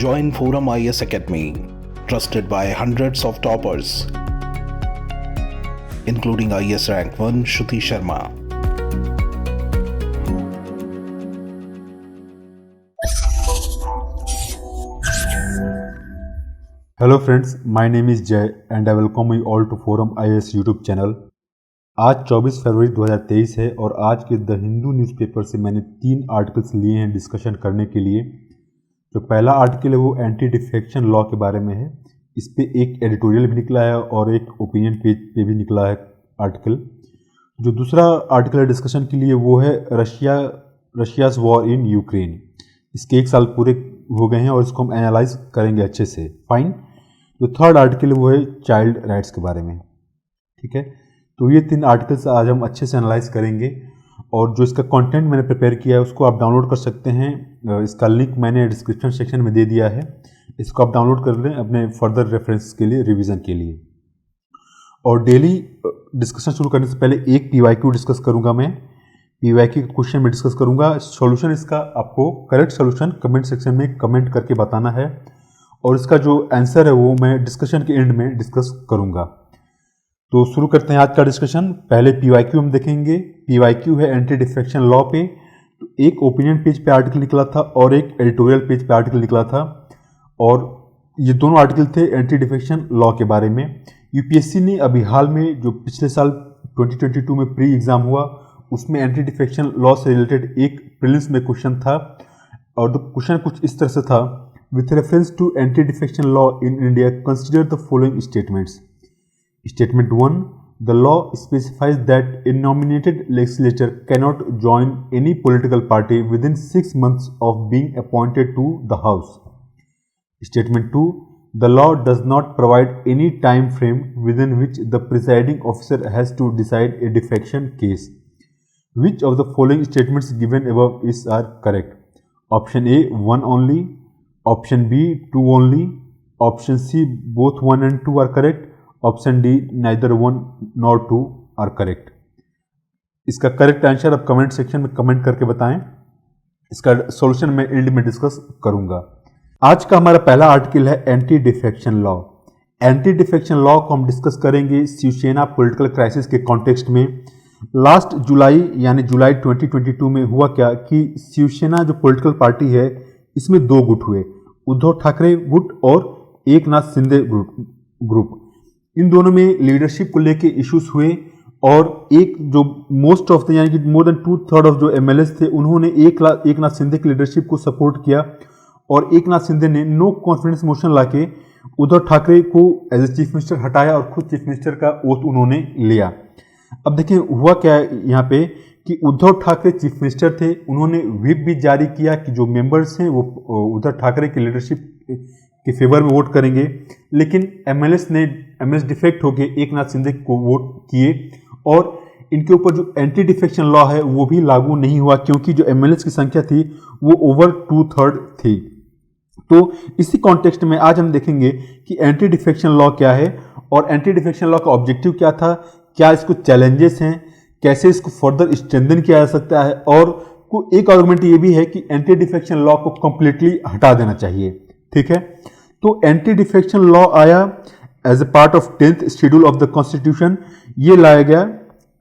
Join Forum IAS Academy, trusted by hundreds of toppers, including IAS Rank 1 Shruti Sharma. Hello friends, my name is Jay and I welcome you all to Forum IAS YouTube channel. आज 24 फरवरी 2023 है और आज के the Hindu newspaper से मैंने 3 articles लिए हैं discussion करने के लिए। जो पहला आर्टिकल है वो एंटी डिफेक्शन लॉ के बारे में है। इस पे एक एडिटोरियल भी निकला है और एक ओपिनियन पेज पे भी निकला है आर्टिकल। जो दूसरा आर्टिकल है डिस्कशन के लिए वो है रशियाज वॉर इन यूक्रेन। इसके 1 साल पूरे हो गए हैं और इसको हम एनालाइज करेंगे अच्छे से। फाइन। जो थर्ड आर्टिकल है वो है चाइल्ड राइट्स के बारे में। ठीक है, तो ये 3 आर्टिकल्स आज हम अच्छे से एनालाइज करेंगे और जो इसका कंटेंट मैंने प्रिपेयर किया है उसको आप डाउनलोड कर सकते हैं। इसका लिंक मैंने डिस्क्रिप्शन सेक्शन में दे दिया है, इसको आप डाउनलोड कर लें अपने फर्दर रेफरेंस के लिए, रिवीजन के लिए। और डेली डिस्कशन शुरू करने से पहले एक PYQ डिस्कस करूँगा मैं। PYQ क्वेश्चन में डिस्कस करूँगा। सॉल्यूशन इसका आपको करेक्ट सॉल्यूशन कमेंट सेक्शन में कमेंट करके बताना है और इसका जो आंसर है वो मैं डिस्कशन के एंड में डिस्कस करूँगा। तो शुरू करते हैं आज का डिस्कशन। पहले PYQ हम देखेंगे। PYQ है एंटी डिफेक्शन लॉ पे। तो एक ओपिनियन पेज पे आर्टिकल निकला था और एक एडिटोरियल पेज पे आर्टिकल निकला था और ये दोनों आर्टिकल थे एंटी डिफेक्शन लॉ के बारे में। UPSC ने अभी हाल में जो पिछले साल 2022 में प्री एग्ज़ाम हुआ उसमें एंटी डिफेक्शन लॉ से रिलेटेड एक प्रीलिम्स में क्वेश्चन था और क्वेश्चन कुछ इस तरह से था। With reference to anti defection law in India consider the following statements. Statement 1. The law specifies that a nominated legislator cannot join any political party within 6 months of being appointed to the House. Statement 2. The law does not provide any time frame within which the presiding officer has to decide a defection case. Which of the following statements given above are correct? Option A, 1 only. Option B, 2 only. Option C, both 1 and 2 are correct. Option D neither 1 nor 2 are correct. इसका correct answer आप comment section में comment करके बताएं। इसका solution मैं and में discuss करूंगा। आज का हमारा पहला आर्टिकल है anti defection law. Anti defection law को हम डिस्कस करेंगे शिवसेना पॉलिटिकल क्राइसिस के कॉन्टेक्स्ट में। लास्ट जुलाई यानी जुलाई 2022 में हुआ क्या कि शिवसेना जो पॉलिटिकल पार्टी है इसमें 2 गुट हुए, उद्धव ठाकरे गुट और एकनाथ शिंदे ग्रुप। इन दोनों में लीडरशिप को लेके इश्यूज हुए और एक जो मोस्ट ऑफ द यानी कि मोर देन 2/3 ऑफ जो MLAs थे उन्होंने एकनाथ शिंदे की लीडरशिप को सपोर्ट किया और एकनाथ शिंदे ने नो कॉन्फिडेंस मोशन लाके उद्धव ठाकरे को एज ए चीफ मिनिस्टर हटाया और खुद चीफ मिनिस्टर का ओथ उन्होंने लिया। अब देखिए हुआ क्या है यहाँ पे कि उद्धव ठाकरे चीफ मिनिस्टर थे, उन्होंने व्हिप भी जारी किया कि जो मेंबर्स हैं वो उद्धव ठाकरे की लीडरशिप के फेवर में वोट करेंगे, लेकिन MLAs डिफेक्ट होके एकनाथ शिंदे को वोट किए और इनके ऊपर जो एंटी डिफेक्शन लॉ है वो भी लागू नहीं हुआ क्योंकि जो MLAs की संख्या थी वो ओवर 2/3 थी। तो इसी कॉन्टेक्स्ट में आज हम देखेंगे कि एंटी डिफेक्शन लॉ क्या है और एंटी डिफेक्शन लॉ का ऑब्जेक्टिव क्या था, क्या इसको चैलेंजेस हैं, कैसे इसको फर्दर स्ट्रेंथन किया जा सकता है और एक आर्गुमेंट ये भी है कि एंटी डिफेक्शन लॉ को कंप्लीटली हटा देना चाहिए। ठीक है, तो एंटी डिफेक्शन लॉ आया as a part of 10th schedule of the constitution. ये लाया गया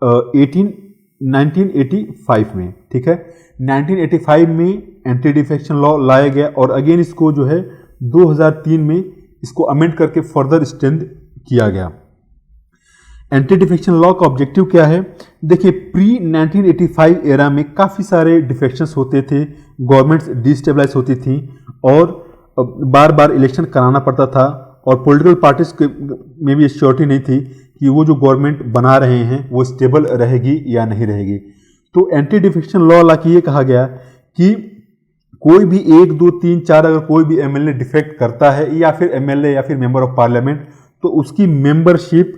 1985 में। ठीक है, 1985 में एंटी डिफेक्शन लॉ लाया गया और अगेन इसको जो है 2003 में इसको अमेंड करके फर्दर स्ट्रेंथ किया गया। एंटी डिफेक्शन लॉ का ऑब्जेक्टिव क्या है? देखिए, प्री 1985 एरा में काफ़ी सारे डिफेक्शंस होते थे, गवर्नमेंट्स डिस्टेबलाइज होती थी और बार बार इलेक्शन कराना पड़ता था और पॉलिटिकल पार्टीज में भी श्योरिटी नहीं थी कि वो जो गवर्नमेंट बना रहे हैं वो स्टेबल रहेगी या नहीं रहेगी। तो एंटी डिफेक्शन लॉ ला के ये कहा गया कि कोई भी 1, 2, 3, 4 अगर कोई भी MLA डिफेक्ट करता है या फिर MLA या फिर मेंबर ऑफ पार्लियामेंट तो उसकी मेंबरशिप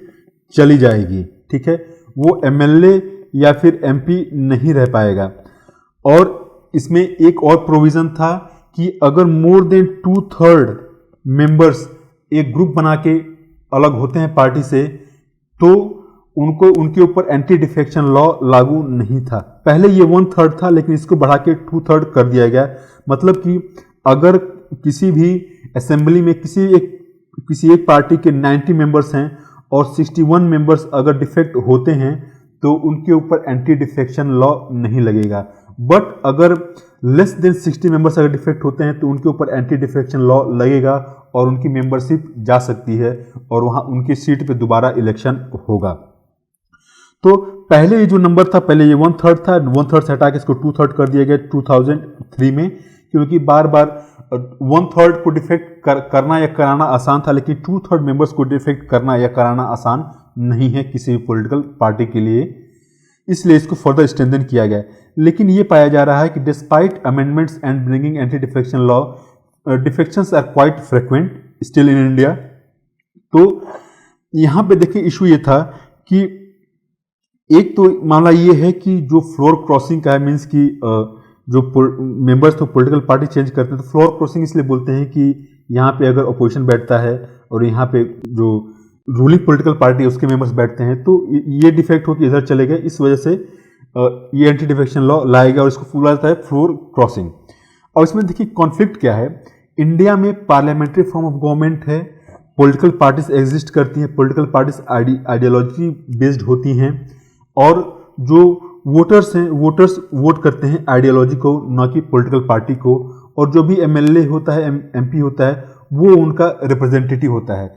चली जाएगी। ठीक है, वो MLA या फिर MP नहीं रह पाएगा। और इसमें एक और प्रोविज़न था कि अगर मोर देन 2/3 मेंबर्स एक ग्रुप बना के अलग होते हैं पार्टी से तो उनको उनके ऊपर एंटी डिफेक्शन लॉ लागू नहीं था। पहले ये 1/3 था लेकिन इसको बढ़ा के 2/3 कर दिया गया। मतलब कि अगर किसी भी असेंबली में किसी एक पार्टी के 90 मेंबर्स हैं और 61 मेंबर्स अगर डिफेक्ट होते हैं तो उनके ऊपर एंटी डिफेक्शन लॉ नहीं लगेगा। बट अगर लेस देन 60 मेंबर्स अगर डिफेक्ट होते हैं तो उनके ऊपर एंटी डिफेक्शन लॉ लगेगा और उनकी मेंबरशिप जा सकती है और वहां उनकी सीट पे दोबारा इलेक्शन होगा। तो पहले ये जो नंबर था, पहले ये 1/3 था, 1/3 से हटा के इसको 2/3 कर दिया गया 2003 में, क्योंकि बार बार 1/3 को डिफेक्ट करना या कराना आसान था, लेकिन 2/3 मेंबर्स को डिफेक्ट करना या कराना आसान नहीं है किसी भी पॉलिटिकल पार्टी के लिए, इसलिए इसको फर्दर स्ट्रेंथन किया गया। लेकिन ये पाया जा रहा है कि despite amendments and bringing anti defection law, defections are quite frequent still in India. तो यहाँ पे देखिए इशू ये था कि एक तो मामला ये है कि जो फ्लोर क्रॉसिंग का है, मीन्स कि जो मेंबर्स तो पॉलिटिकल पार्टी चेंज करते हैं तो फ्लोर क्रॉसिंग इसलिए बोलते हैं कि यहाँ पे अगर अपोजिशन बैठता है और यहाँ पे जो रूलिंग पॉलिटिकल पार्टी है उसके मेंबर्स बैठते हैं तो ये डिफेक्ट होकर इधर चले गए, इस वजह से ये एंटी डिफेक्शन लॉ लाएगा और इसको बोला जाता है फ्लोर क्रॉसिंग। और इसमें देखिए कॉन्फ्लिक्ट क्या है, इंडिया में पार्लियामेंट्री फॉर्म ऑफ गवर्नमेंट है, पॉलिटिकल पार्टीज एग्जिस्ट करती हैं, पॉलिटिकल पार्टीज आइडियोलॉजी बेस्ड होती हैं और जो वोटर्स हैं, वोटर्स वोट करते हैं आइडियोलॉजी को, न कि पॉलिटिकल पार्टी को, और जो भी एमएलए होता है, एमपी होता है, वो उनका रिप्रेजेंटेटिव होता है।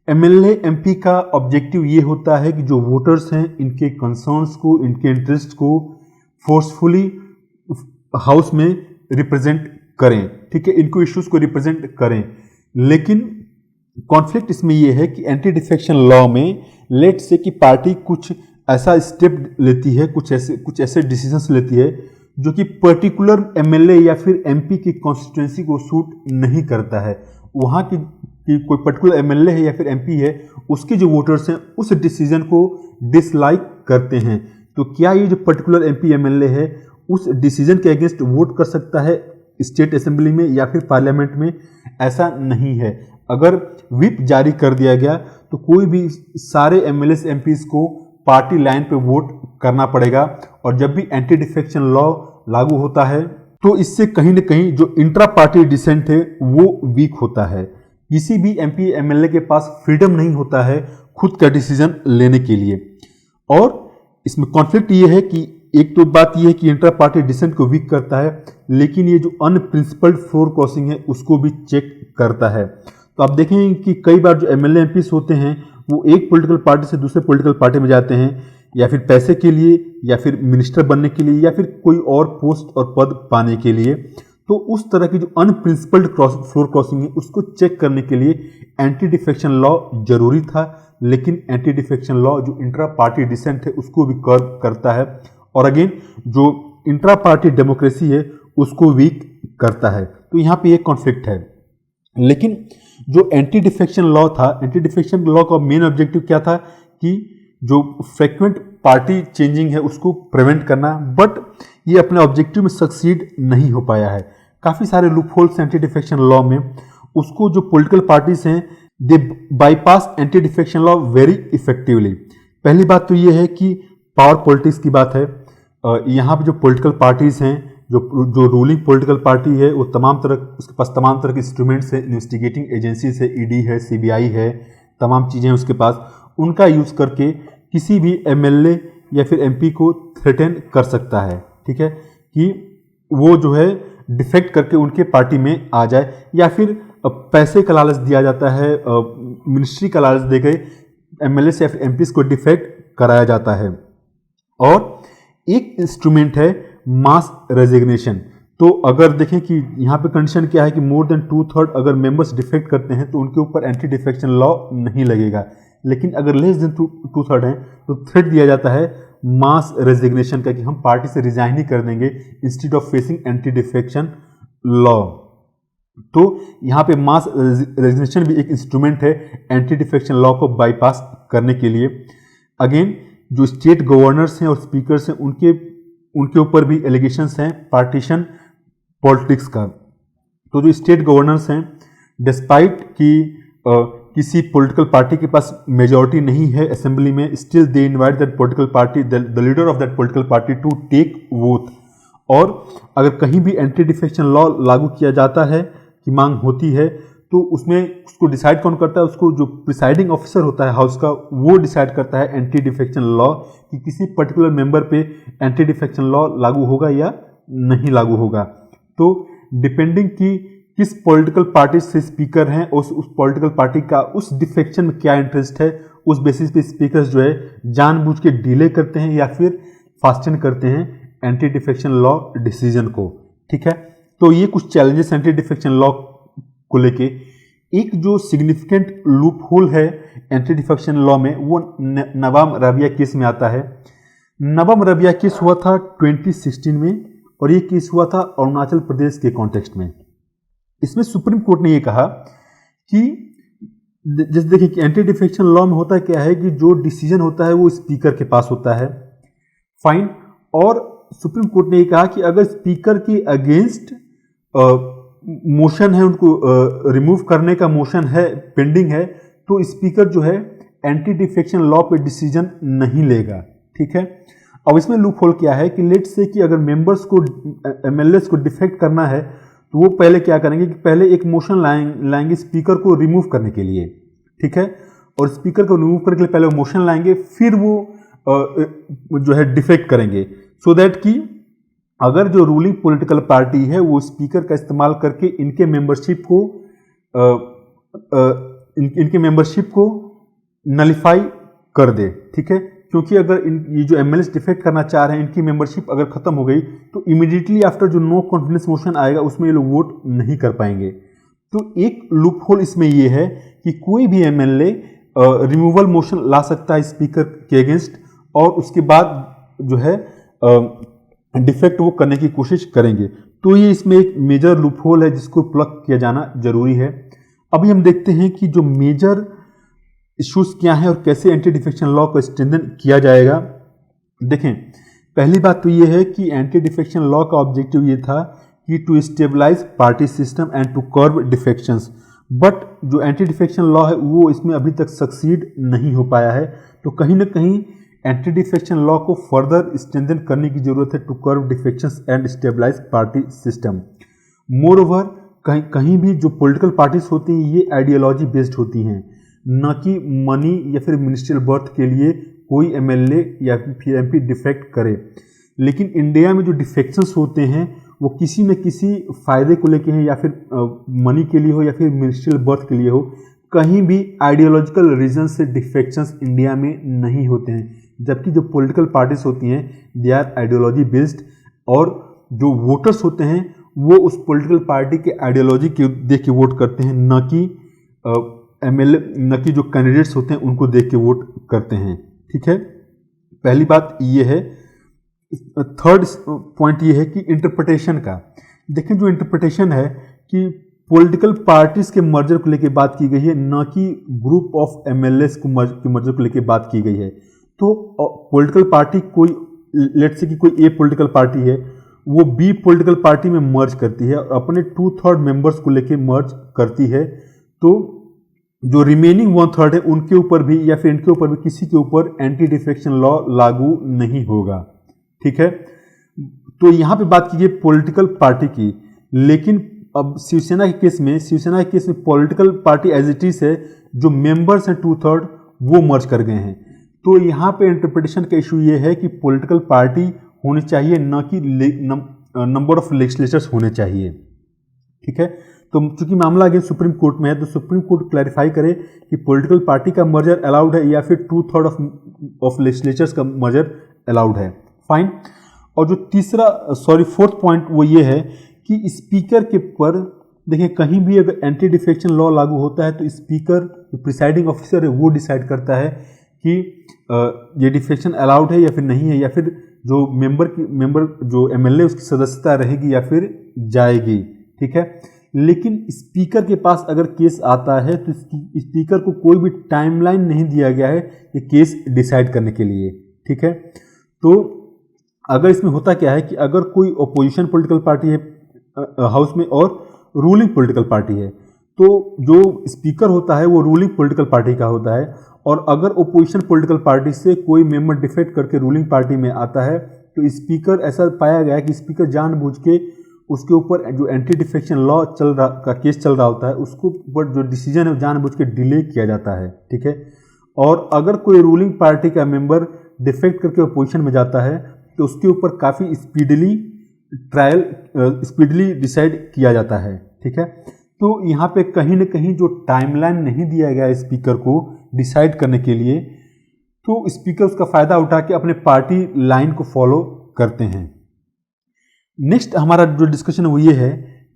एमएलए एमपी का ऑब्जेक्टिव ये होता है कि जो वोटर्स हैं इनके कंसर्न्स को, इनके इंटरेस्ट को फोर्सफुली हाउस में रिप्रेजेंट करें, ठीक है, इनको इश्यूज को रिप्रेजेंट करें। लेकिन कॉन्फ्लिक्ट इसमें यह है कि एंटी डिफेक्शन लॉ में लेट से कि पार्टी कुछ ऐसा स्टेप लेती है, कुछ ऐसे डिसीजंस लेती है जो कि पर्टिकुलर एमएलए या फिर एमपी की कॉन्स्टिट्यूएंसी को सूट नहीं करता है। वहाँ की कोई पर्टिकुलर एमएलए है या फिर एमपी है, उसके जो वोटर्स हैं उस डिसीजन को डिसलाइक करते हैं, तो क्या ये जो पर्टिकुलर एमपी एमएलए है उस डिसीजन के अगेंस्ट वोट कर सकता है स्टेट असेंबली में या फिर पार्लियामेंट में? ऐसा नहीं है। अगर व्हिप जारी कर दिया गया तो कोई भी सारे एमएलए एमपीज को पार्टी लाइन पे वोट करना पड़ेगा, और जब भी एंटी डिफेक्शन लॉ लागू होता है तो इससे कहीं ना कहीं जो इंट्रा पार्टी डिसेंट है वो वीक होता है। किसी भी एमपी एमएलए के पास फ्रीडम नहीं होता है खुद का डिसीजन लेने के लिए। और इसमें कॉन्फ्लिक्ट ये है कि एक तो बात ये है कि इंट्रा पार्टी डिसेंट को वीक करता है, लेकिन ये जो अनप्रिंसिपल्ड फ्लोर क्रॉसिंग है उसको भी चेक करता है। तो आप देखेंगे कि कई बार जो एमएलए एमपीज होते हैं वो एक पॉलिटिकल पार्टी से दूसरे पॉलिटिकल पार्टी में जाते हैं, या फिर पैसे के लिए, या फिर मिनिस्टर बनने के लिए, या फिर कोई और पोस्ट और पद पाने के लिए। तो उस तरह की जो अनप्रिंसिपल्ड फ्लोर क्रॉसिंग है उसको चेक करने के लिए एंटी डिफेक्शन लॉ जरूरी था, लेकिन एंटी डिफेक्शन लॉ जो इंट्रा पार्टी डिसेंट है उसको भी कर्व करता है, और अगेन जो इंट्रा पार्टी डेमोक्रेसी है उसको वीक करता है। तो यहाँ पे एक कॉन्फ्लिक्ट है। लेकिन जो एंटी डिफेक्शन लॉ था, एंटी डिफेक्शन लॉ का मेन ऑब्जेक्टिव क्या था कि जो फ्रीक्वेंट पार्टी चेंजिंग है उसको प्रिवेंट करना, बट ये अपने ऑब्जेक्टिव में सक्सीड नहीं हो पाया है। काफ़ी सारे लूपहोल्स एंटी डिफेक्शन लॉ में, उसको जो पॉलिटिकल पार्टीज हैं they bypass anti defection law very effectively. पहली बात तो ये है कि पावर पॉलिटिक्स की बात है। यहाँ पे जो पॉलिटिकल पार्टीज हैं, जो रूलिंग पॉलिटिकल पार्टी है वो उसके पास तमाम तरह के इंस्ट्रूमेंट्स है, इन्वेस्टिगेटिंग एजेंसीज है, ईडी है, सीबीआई है, तमाम चीज़ें हैं उसके पास। उनका यूज़ करके किसी भी एमएलए या फिर एमपी को थ्रेटन कर सकता है, ठीक है, कि वो जो है डिफेक्ट करके उनके पार्टी में आ जाए, या फिर पैसे का लालच दिया जाता है, मिनिस्ट्री का लालच देकर एमएलए या फिर एमपीज को डिफेक्ट कराया जाता है। और एक इंस्ट्रूमेंट है मास रेजिग्नेशन। तो अगर देखें कि यहाँ पे कंडीशन क्या है कि मोर देन 2/3 अगर मेंबर्स डिफेक्ट करते हैं तो उनके ऊपर एंटी डिफेक्शन लॉ नहीं लगेगा, लेकिन अगर लेस देन 2/3 हैं तो थ्रेट दिया जाता है मास रेजिग्नेशन का कि हम पार्टी से रिजाइन ही कर देंगे instead of facing anti defection law. तो यहाँ पे मास रेजिग्नेशन भी एक इंस्ट्रूमेंट है एंटी डिफेक्शन लॉ को बाईपास करने के लिए। अगेन जो स्टेट गवर्नर्स हैं और स्पीकर्स हैं उनके ऊपर भी एलिगेशंस हैं पार्टीशन पॉलिटिक्स का। तो जो स्टेट गवर्नर्स हैं, डिस्पाइट कि किसी पॉलिटिकल पार्टी के पास मेजॉरिटी नहीं है असेंबली में, still they invite that political party, the leader of that political party to take vote. और अगर कहीं भी एंटी डिफेक्शन लॉ लागू किया जाता है की मांग होती है तो उसमें उसको डिसाइड कौन करता है, उसको जो प्रिसाइडिंग ऑफिसर होता है हाउस का वो डिसाइड करता है एंटी डिफेक्शन लॉ कि किसी पर्टिकुलर मेंबर पे एंटी डिफेक्शन लॉ लागू होगा या नहीं लागू होगा। तो डिपेंडिंग कि किस पॉलिटिकल पार्टी से स्पीकर हैं उस पॉलिटिकल पार्टी का उस डिफेक्शन में क्या इंटरेस्ट है, उस बेसिस पे स्पीकर्स जो है जानबूझ के डिले करते हैं या फिर फास्टन करते हैं एंटी डिफेक्शन लॉ डिसीजन को। ठीक है, तो ये कुछ चैलेंजेस एंटी डिफेक्शन लॉ को लेके। एक जो सिग्निफिकेंट लूप होल है एंटी डिफेक्शन लॉ में वो नवाब रबिया केस में आता है। नवाब रबिया केस हुआ था 2016 में और ये केस हुआ था अरुणाचल प्रदेश के कॉन्टेक्स्ट में। इसमें सुप्रीम कोर्ट ने ये कहा कि जैसे देखिए कि एंटी डिफेक्शन लॉ में होता क्या है कि जो डिसीजन होता है वो स्पीकर के पास होता है, फाइन। और सुप्रीम कोर्ट ने ये कहा कि अगर स्पीकर के अगेंस्ट मोशन है, उनको रिमूव करने का मोशन है, पेंडिंग है, तो स्पीकर जो है एंटी डिफेक्शन लॉ पे डिसीजन नहीं लेगा। ठीक है, अब इसमें लूप होल क्या है कि लेट्स से कि अगर मेंबर्स को एमएलएस को डिफेक्ट करना है तो वो पहले क्या करेंगे कि पहले एक मोशन लाएंगे स्पीकर को रिमूव करने के लिए। ठीक है, और स्पीकर को रिमूव करने के लिए पहले वो मोशन लाएंगे, फिर वो जो है डिफेक्ट करेंगे, सो दैट कि अगर जो रूलिंग पॉलिटिकल पार्टी है वो स्पीकर का इस्तेमाल करके इनके मेंबरशिप को नलिफाई कर दे। ठीक है, क्योंकि अगर ये जो एमएलएस डिफेक्ट करना चाह रहे हैं इनकी मेंबरशिप अगर खत्म हो गई तो इमीडिएटली आफ्टर जो नो कॉन्फिडेंस मोशन आएगा उसमें ये लोग वोट नहीं कर पाएंगे। तो एक लूप होल इसमें ये है कि कोई भी एमएलए रिमूवल मोशन ला सकता है स्पीकर के अगेंस्ट और उसके बाद जो है डिफेक्ट वो करने की कोशिश करेंगे। तो ये इसमें एक मेजर लूप होल है जिसको प्लग किया जाना जरूरी है। अभी हम देखते हैं कि जो मेजर इश्यूज क्या हैं और कैसे एंटी डिफेक्शन लॉ को स्ट्रेंथन किया जाएगा। देखें, पहली बात तो ये है कि एंटी डिफेक्शन लॉ का ऑब्जेक्टिव ये था कि to stabilise party system and to curb defections, but जो एंटी डिफेक्शन लॉ है वो इसमें अभी तक सक्सीड नहीं हो पाया है। तो कहीं ना कहीं एंटी डिफेक्शन लॉ को फर्दर स्ट्रेंथन करने की जरूरत है to curb defections and stabilise party system. Moreover कहीं भी जो पॉलिटिकल पार्टीज होती हैं ये आइडियोलॉजी बेस्ड होती हैं, न कि मनी या फिर मिनिस्ट्रियल बर्थ के लिए कोई एमएलए या फिर एमपी डिफेक्ट करे। लेकिन इंडिया में जो डिफेक्शंस होते हैं वो किसी न किसी फायदे को लेके हैं, या फिर मनी के लिए हो या फिर मिनिस्ट्रियल बर्थ के लिए हो। कहीं भी आइडियोलॉजिकल रीजन से डिफेक्शंस इंडिया में नहीं होते हैं, जबकि जो पॉलिटिकल पार्टीज होती हैं दे आर आइडियोलॉजी बेस्ड, और जो वोटर्स होते हैं वो उस पॉलिटिकल पार्टी के आइडियोलॉजी के देख के वोट करते हैं, न कि एमएलए, न कि जो कैंडिडेट्स होते हैं उनको देख के वोट करते हैं। ठीक है, पहली बात ये है। थर्ड पॉइंट ये है कि इंटरप्रिटेशन का। देखें, जो इंटरप्रिटेशन है कि पॉलिटिकल पार्टीज के मर्जर को लेकर बात की गई है, न कि ग्रुप ऑफ एमएलएस के मर्जर को लेकर बात की गई है। तो पॉलिटिकल पार्टी कोई, लेट्स से कि कोई ए पॉलिटिकल पार्टी है, वो बी पॉलिटिकल पार्टी में मर्ज करती है और अपने 2/3 मेंबर्स को लेकर मर्ज करती है, तो जो रिमेनिंग 1/3 है उनके ऊपर भी या फिर इनके ऊपर भी किसी के ऊपर एंटी डिफेक्शन लॉ लागू नहीं होगा। ठीक है, तो यहां पे बात की गई पॉलिटिकल पार्टी की। लेकिन अब शिवसेना के केस में political party as it is है, जो मेंबर्स हैं 2/3 वो मर्ज कर गए हैं। तो यहाँ पे इंटरप्रिटेशन का इशू ये है कि पॉलिटिकल पार्टी होनी चाहिए, न कि नंबर ऑफ लेजिस्लेचर्स होने चाहिए। ठीक है, तो चूंकि मामला अगेन सुप्रीम कोर्ट में है तो सुप्रीम कोर्ट क्लैरिफाई करे कि पॉलिटिकल पार्टी का मर्जर अलाउड है या फिर 2/3 ऑफ लेजिस्लेचर्स का मर्जर अलाउड है, फाइन। और जो फोर्थ पॉइंट वो ये है कि स्पीकर के पर देखिए, कहीं भी अगर एंटी डिफेक्शन लॉ लागू होता है तो स्पीकर जो प्रिसाइडिंग ऑफिसर है वो डिसाइड करता है कि ये डिफेक्शन अलाउड है या फिर नहीं है, या फिर जो मेंबर जो एमएलए उसकी सदस्यता रहेगी या फिर जाएगी। ठीक है, लेकिन स्पीकर के पास अगर केस आता है तो स्पीकर को कोई भी टाइमलाइन नहीं दिया गया है ये केस डिसाइड करने के लिए। ठीक है, तो अगर इसमें होता क्या है कि अगर कोई अपोजिशन पॉलिटिकल पार्टी है हाउस में और रूलिंग पॉलिटिकल पार्टी है, तो जो स्पीकर होता है वो रूलिंग पॉलिटिकल पार्टी का होता है, और अगर ओपोजिशन पॉलिटिकल पार्टी से कोई मेंबर डिफेक्ट करके रूलिंग पार्टी में आता है तो स्पीकर, ऐसा पाया गया है कि स्पीकर जानबूझ के उसके ऊपर जो एंटी डिफेक्शन लॉ का केस चल रहा होता है, उसको ऊपर जो डिसीजन है जानबूझ के डिले किया जाता है, ठीक है। और अगर कोई रूलिंग पार्टी का मेंबर डिफेक्ट करके अपोजिशन में जाता है तो उसके ऊपर काफ़ी स्पीडली डिसाइड किया जाता है, ठीक है। तो यहाँ पे कहीं ना कहीं जो टाइमलाइन नहीं दिया गया स्पीकर को डिसाइड करने के लिए, तो स्पीकर उसका फ़ायदा उठा के अपने पार्टी लाइन को फॉलो करते हैं। नेक्स्ट हमारा जो डिस्कशन वो ये है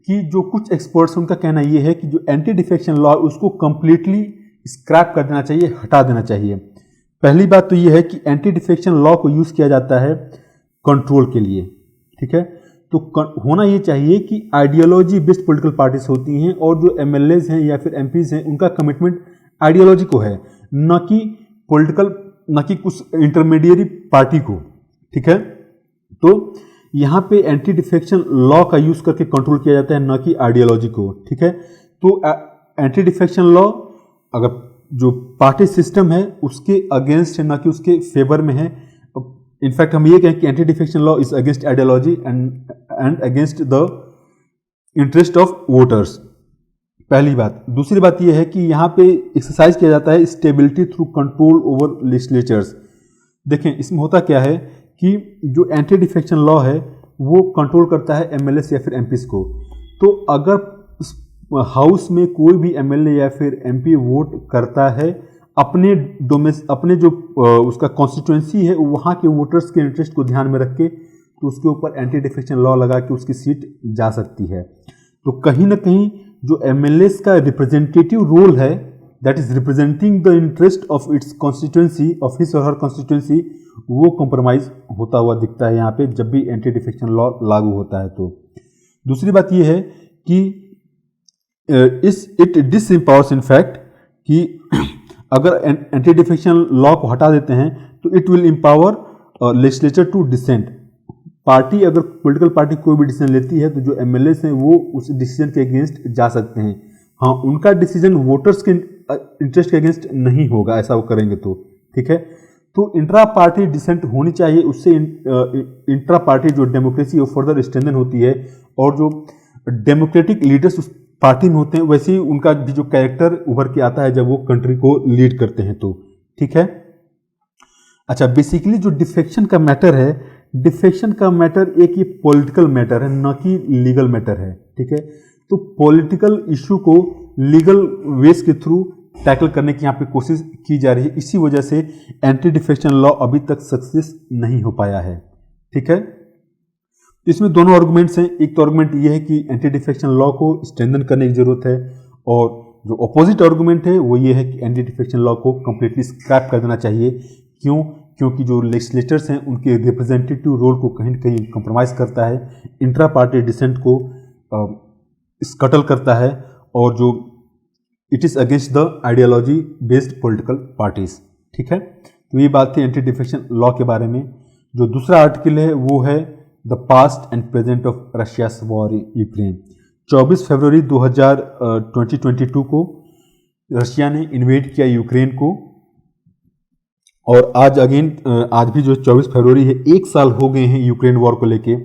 कि जो कुछ एक्सपर्ट्स उनका कहना ये है कि जो एंटी डिफेक्शन लॉ उसको कंप्लीटली स्क्रैप कर देना चाहिए, हटा देना चाहिए। पहली बात तो ये है कि एंटी डिफेक्शन लॉ को यूज़ किया जाता है कंट्रोल के लिए, ठीक है। तो होना ये चाहिए कि आइडियोलॉजी बेस्ड पॉलिटिकल पार्टीज होती हैं और जो एमएलएज हैं या फिर एमपीज हैं उनका कमिटमेंट आइडियोलॉजी को है, न कि कुछ इंटरमीडिएट पार्टी को, ठीक है। तो यहाँ पे एंटी डिफेक्शन लॉ का यूज़ करके कंट्रोल किया जाता है, न कि आइडियोलॉजी को, ठीक है। तो एंटी डिफेक्शन लॉ अगर जो पार्टी सिस्टम है उसके अगेंस्ट है, ना कि उसके फेवर में है। इनफैक्ट हम ये कहें कि anti defection law is against ideology and against the interest of voters, पहली बात। दूसरी बात ये है कि यहाँ पे एक्सरसाइज किया जाता है stability through control over legislatures. देखें इसमें होता क्या है कि जो एंटी डिफेक्शन लॉ है वो कंट्रोल करता है एमएलए या फिर एमपीज को। तो अगर हाउस में कोई भी एमएलए या फिर एमपी वोट करता है अपने जो उसका कॉन्स्टिट्यूएंसी है वहाँ के वोटर्स के इंटरेस्ट को ध्यान में रख के, तो उसके ऊपर एंटी डिफेक्शन लॉ लगा के उसकी सीट जा सकती है। तो कहीं ना कहीं जो एमएलएस का रिप्रेजेंटेटिव रोल है, that is representing the interest of its constituency, of his और हर कॉन्स्टिट्यूएंसी, वो कॉम्प्रोमाइज होता हुआ दिखता है यहाँ पे जब भी एंटी डिफेक्शन लॉ लागू होता है। तो दूसरी बात ये है कि इट डिसएम्पावर्स इन फैक्ट कि अगर एंटी डिफेक्शन लॉ को हटा देते हैं तो it will empower legislature to dissent. Party अगर पॉलिटिकल पार्टी कोई भी डिसीजन लेती है तो जो एमएलए हैं वो उस डिसीजन के अगेंस्ट जा सकते हैं। हाँ, उनका डिसीजन वोटर्स के इंटरेस्ट के अगेंस्ट नहीं होगा, ऐसा वो करेंगे तो, ठीक है। तो इंट्रा पार्टी डिसेंट होनी चाहिए, उससे इंट्रा पार्टी जो डेमोक्रेसी वो फर्दर स्ट्रेंथन होती है और जो डेमोक्रेटिक लीडर्स उस पार्टी में होते हैं वैसे ही उनका भी जो कैरेक्टर उभर के आता है जब वो कंट्री को लीड करते हैं, तो ठीक है। अच्छा, बेसिकली जो डिफेक्शन का मैटर है, डिफेक्शन का मैटर एक ये पॉलिटिकल मैटर है, न कि लीगल मैटर है, ठीक है। तो पॉलिटिकल इशू को लीगल वेज के थ्रू टैकल करने की यहाँ पे कोशिश की जा रही है, इसी वजह से एंटी डिफेक्शन लॉ अभी तक सक्सेस नहीं हो पाया है, ठीक है। तो इसमें दोनों आर्गुमेंट्स हैं। एक तो आर्गुमेंट ये है कि एंटी डिफेक्शन लॉ को स्ट्रेंथन करने की जरूरत है, और जो अपोजिट आर्गुमेंट है वो ये है कि एंटी डिफेक्शन लॉ को कंप्लीटली स्क्रैप कर देना चाहिए। क्यों? क्योंकि जो लेजिस्लेटर्स हैं उनके रिप्रेजेंटेटिव रोल को कहीं ना कहीं कंप्रोमाइज करता है, इंट्रा पार्टी डिसेंट को स्कटल करता है, और जो it is against the ideology based political parties, ठीक है। तो ये बात थी एंटी डिफेक्शन लॉ के बारे में। जो दूसरा आर्टिकल है वो है the past and present of Russia's war in Ukraine. 24 फरवरी 2022 को रशिया ने इन्वेड किया यूक्रेन को, और आज भी जो 24 फरवरी है, 1 साल हो गए हैं यूक्रेन वॉर को लेके,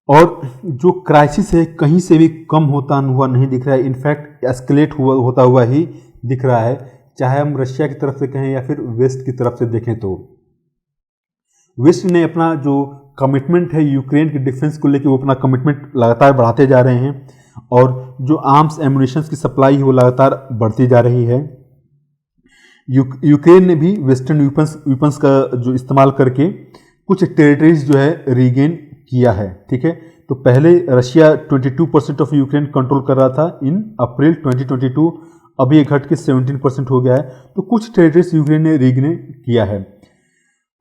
और जो क्राइसिस है कहीं से भी कम होता हुआ नहीं दिख रहा है, इनफैक्ट एस्केलेट होता हुआ ही दिख रहा है, चाहे हम रशिया की तरफ से कहें या फिर वेस्ट की तरफ से देखें। तो वेस्ट ने अपना जो कमिटमेंट है यूक्रेन के डिफेंस को लेकर, वो अपना कमिटमेंट लगातार बढ़ाते जा रहे हैं, और जो आर्म्स एमुनिशंस की सप्लाई है वो लगातार बढ़ती जा रही है। यूक्रेन ने भी वेस्टर्न वेपन्स का जो इस्तेमाल करके कुछ टेरिटरीज जो है रीगेन किया है, ठीक है। तो पहले रशिया 22% ऑफ यूक्रेन कंट्रोल कर रहा था इन अप्रैल 2022, अभी ये घट के 17% हो गया है। तो कुछ टेरिटरीज यूक्रेन ने रीगेन किया है,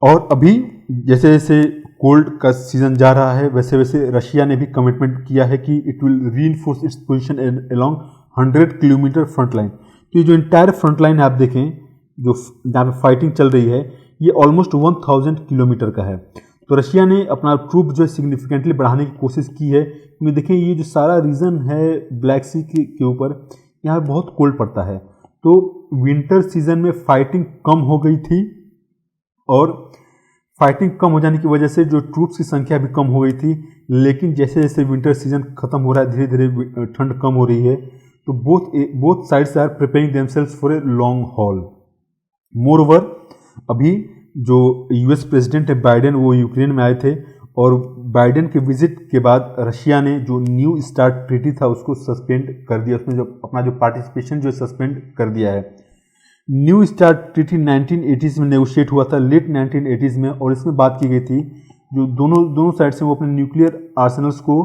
और अभी जैसे जैसे कोल्ड का सीजन जा रहा है वैसे वैसे रशिया ने भी कमिटमेंट किया है कि it will reinforce its position along 100 kilometre front line. तो ये जो इंटायर फ्रंट लाइन आप देखें जो जहाँ पे फाइटिंग चल रही है, ये ऑलमोस्ट 1000 किलोमीटर का है। तो रशिया ने अपना ट्रूप जो है सिग्निफिकेंटली बढ़ाने की कोशिश की है, क्योंकि देखें ये जो सारा रीजन है ब्लैक सी के ऊपर, यहाँ बहुत कोल्ड पड़ता है। तो विंटर सीजन में फाइटिंग कम हो गई थी, और फाइटिंग कम हो जाने की वजह से जो ट्रूप्स की संख्या भी कम हो गई थी, लेकिन जैसे जैसे विंटर सीजन खत्म हो रहा है, धीरे धीरे ठंड कम हो रही है, तो both sides are preparing themselves for a long haul. Moreover अभी जो यूएस प्रेसिडेंट है बाइडेन, वो यूक्रेन में आए थे, और बाइडेन के विजिट के बाद रशिया ने जो न्यू स्टार्ट ट्रीटी था उसको सस्पेंड कर दिया, उसमें जो अपना जो पार्टिसिपेशन जो सस्पेंड कर दिया है। न्यू स्टार्ट ट्रीटी 1980s में नेगोशिएट हुआ था, लेट 1980s में, और इसमें बात की गई थी जो दोनों साइड से वो अपने न्यूक्लियर आर्सेनल्स को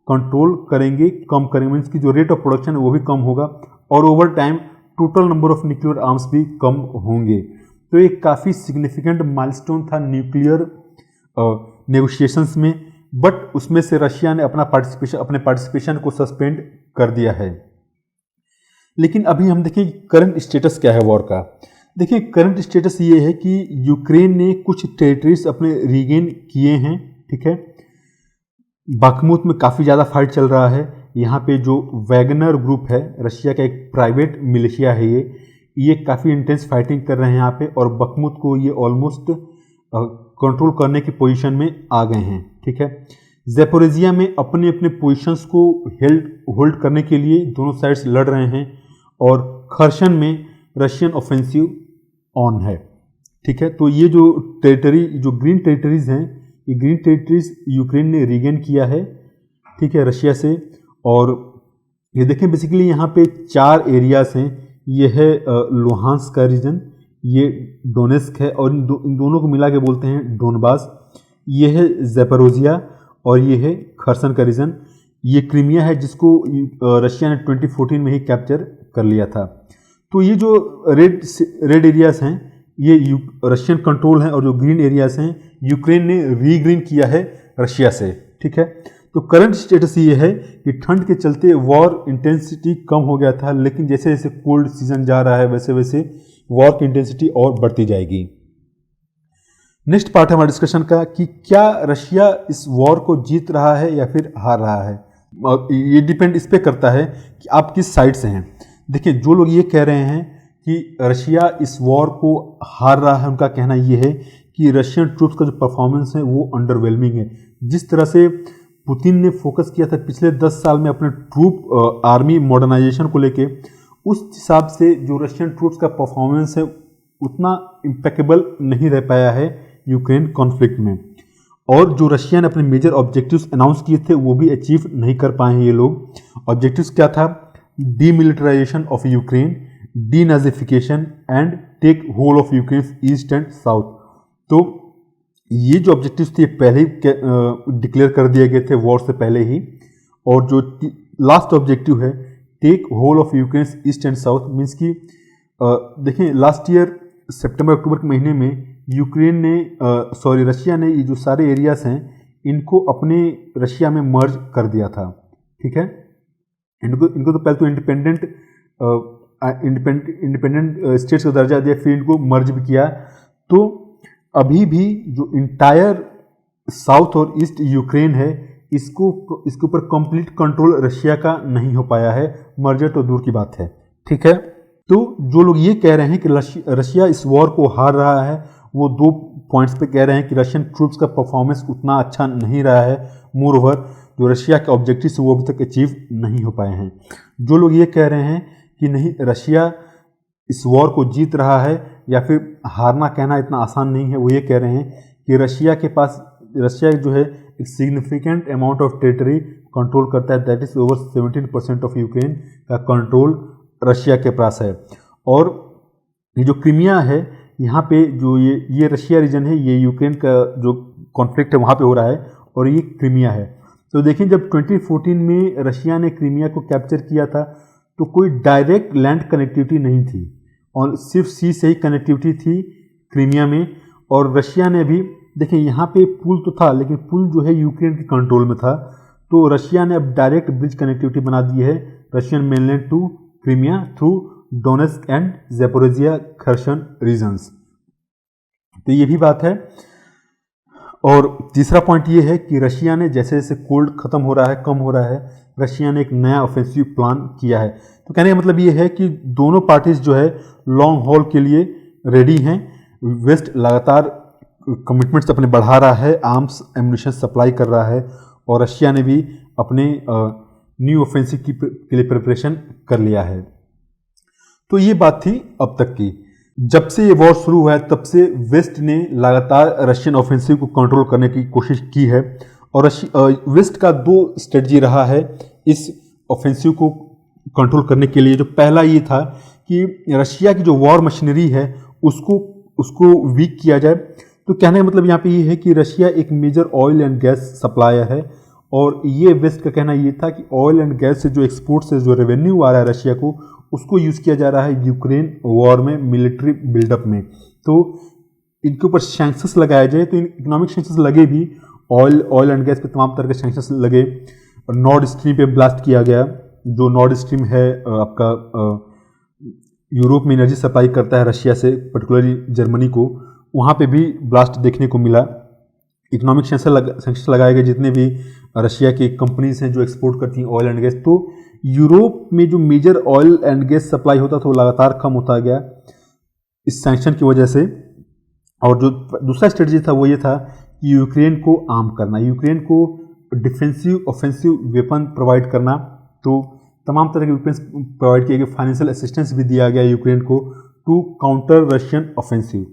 कंट्रोल करेंगे, कम करेंगे, मीन्स की जो रेट ऑफ प्रोडक्शन है वो भी कम होगा, और over time total number of nuclear arms भी कम होंगे। तो एक काफ़ी सिग्निफिकेंट माइलस्टोन था न्यूक्लियर नेगोशिएशंस में, बट उसमें से रशिया ने अपने पार्टिसिपेशन को सस्पेंड कर दिया है। लेकिन अभी हम देखें करंट स्टेटस क्या है वॉर का। देखिए करंट स्टेटस ये है कि यूक्रेन ने कुछ टेरिटरीज अपने रीगेन किए हैं, ठीक है। बाखमुत में काफ़ी ज़्यादा फाइट चल रहा है। यहाँ पे जो वैगनर ग्रुप है, रशिया का एक प्राइवेट मिलिशिया है, ये काफ़ी इंटेंस फाइटिंग कर रहे हैं यहाँ पे, और बखमुत को ये ऑलमोस्ट कंट्रोल करने की पोजीशन में आ गए हैं, ठीक है। ज़ैपोरिज़िया में अपने अपने पोजीशंस को होल्ड करने के लिए दोनों साइड्स लड़ रहे हैं, और खर्सन में रशियन ऑफेंसिव ऑन है, ठीक है। तो ये जो टेरिटरी, जो ग्रीन टेरिटरीज हैं, ये ग्रीन टेरिटरीज यूक्रेन ने रीगेन किया है, ठीक है, रशिया से। और ये देखें बेसिकली यहाँ पे 4 एरियाज हैं। ये है लुहांस्क का रीजन, ये डोनेस्क है, और इन दोनों को मिला के बोलते हैं डोनबास। ये है ज़ैपोरिज़िया, और ये है खर्सन का रीजन। ये क्रीमिया है जिसको रशिया ने 2014 में ही कैप्चर कर लिया था। तो ये जो रेड एरियाज हैं ये रशियन कंट्रोल हैं, और जो ग्रीन एरियाज हैं यूक्रेन ने रीग्रीन किया है रशिया से, ठीक है। तो करंट स्टेटस ये है कि ठंड के चलते वॉर इंटेंसिटी कम हो गया था, लेकिन जैसे जैसे कोल्ड सीजन जा रहा है वैसे वैसे वॉर की इंटेंसिटी और बढ़ती जाएगी। नेक्स्ट पार्ट है हमारे डिस्कशन का कि क्या रशिया इस वॉर को जीत रहा है या फिर हार रहा है। ये डिपेंड इस पे करता है कि आप किस साइड से हैं। देखिए जो लोग ये कह रहे हैं कि रशिया इस वॉर को हार रहा है, उनका कहना ये है कि रशियन ट्रूप्स का जो परफॉर्मेंस है वो अंडरवेलमिंग है। जिस तरह से पुतिन ने फोकस किया था पिछले 10 साल में अपने ट्रूप आर्मी मॉडर्नाइजेशन को लेके, उस हिसाब से जो रशियन ट्रूप्स का परफॉर्मेंस है उतना इम्पेकेबल नहीं रह पाया है यूक्रेन कॉन्फ्लिक्ट में। और जो रशिया ने अपने मेजर ऑब्जेक्टिव्स अनाउंस किए थे वो भी अचीव नहीं कर पाए हैं ये लोग। ऑब्जेक्टिव्स क्या था? Demilitarisation of Ukraine, denazification and take whole of Ukraine east and south. तो ये जो ऑब्जेक्टिव्स थे पहले ही डिक्लेयर कर दिए गए थे वॉर से पहले ही। और जो लास्ट ऑब्जेक्टिव है take whole of Ukraine east and south, means कि देखें लास्ट ईयर सितंबर अक्टूबर के महीने में रशिया ने ये जो सारे एरियाज हैं इनको अपने रशिया में मर्ज कर दिया था, ठीक है। इनको तो पहले तो इंडिपेंडेंट स्टेट्स का दर्जा दिया, फिर इनको मर्ज भी किया। तो अभी भी जो इंटायर साउथ और ईस्ट यूक्रेन है इसके ऊपर कंप्लीट कंट्रोल रशिया का नहीं हो पाया है, मर्जर तो दूर की बात है, ठीक है। तो जो लोग ये कह रहे हैं कि रशिया इस वॉर को हार रहा है, वो 2 पॉइंट्स पे कह रहे हैं कि रशियन ट्रूप्स का परफॉर्मेंस उतना अच्छा नहीं रहा है, मोरओवर जो रशिया के ऑब्जेक्टिव्स वो अभी तक अचीव नहीं हो पाए हैं। जो लोग ये कह रहे हैं कि नहीं रशिया इस वॉर को जीत रहा है या फिर हारना कहना इतना आसान नहीं है, वो ये कह रहे हैं कि रशिया जो है एक significant amount of territory control करता है, that is over 17% of Ukraine का कंट्रोल रशिया के पास है। और ये जो क्रीमिया है यहाँ पे जो ये रशिया रीजन है, ये यूक्रेन का जो कॉन्फ्लिक्ट है वहाँ पे हो रहा है, और ये क्रीमिया है। तो देखिए जब 2014 में रशिया ने क्रीमिया को कैप्चर किया था तो कोई डायरेक्ट लैंड कनेक्टिविटी नहीं थी और सिर्फ सी से ही कनेक्टिविटी थी क्रीमिया में। और रशिया ने भी देखिए यहाँ पे पुल तो था, लेकिन पुल जो है यूक्रेन के कंट्रोल में था, तो रशिया ने अब डायरेक्ट ब्रिज कनेक्टिविटी बना दी है Russian mainland to Crimea through Donetsk and Zaporizhzhia Kherson regions. तो ये भी बात है। और तीसरा पॉइंट ये है कि रशिया ने जैसे जैसे कोल्ड खत्म हो रहा है, कम हो रहा है, रशिया ने एक नया ऑफेंसिव प्लान किया है। तो कहने का मतलब ये है कि दोनों पार्टीज जो है लॉन्ग हॉल के लिए रेडी हैं। वेस्ट लगातार कमिटमेंट्स अपने बढ़ा रहा है, आर्म्स एम्युनिशन सप्लाई कर रहा है, और रशिया ने भी अपने न्यू ऑफेंसिव के लिए प्रिपरेशन कर लिया है। तो ये बात थी अब तक की। जब से ये वॉर शुरू हुआ है तब से वेस्ट ने लगातार रशियन ऑफेंसिव को कंट्रोल करने की कोशिश की है और वेस्ट का 2 स्ट्रेटजी रहा है इस ऑफेंसिव को कंट्रोल करने के लिए। जो पहला ये था कि रशिया की जो वॉर मशीनरी है उसको वीक किया जाए। तो कहने का मतलब यहाँ पे ये है कि रशिया एक major oil and gas supplier है और ये वेस्ट का कहना ये था कि ऑयल एंड गैस से जो एक्सपोर्ट से जो रेवेन्यू आ रहा है रशिया को, उसको यूज़ किया जा रहा है यूक्रेन वॉर में मिलिट्री बिल्डअप में। तो इनके ऊपर सैंक्शंस लगाया जाए, तो इकोनॉमिक सैंक्शंस लगे भी, ऑयल एंड गैस पे तमाम तरह के सैंक्शंस लगे। नॉर्थ स्ट्रीम पे ब्लास्ट किया गया, जो नॉर्थ स्ट्रीम है आपका यूरोप में एनर्जी सप्लाई करता है रशिया से, पर्टिकुलरली जर्मनी को, वहाँ पे भी ब्लास्ट देखने को मिला। इकोनॉमिक सैंक्शंस लगाए गए जितने भी रशिया की कंपनीज हैं जो एक्सपोर्ट करती हैं ऑयल एंड गैस। तो यूरोप में जो major oil and gas supply होता था वो लगातार कम होता गया इस सैंक्शन की वजह से। और जो दूसरा स्ट्रेटजी था वो ये था कि यूक्रेन को आर्म करना, यूक्रेन को डिफेंसिव ऑफेंसिव वेपन प्रोवाइड करना। तो तमाम तरह के वेपन्स प्रोवाइड किए गए, फाइनेंशियल असिस्टेंस भी दिया गया यूक्रेन को टू काउंटर रशियन ऑफेंसिव।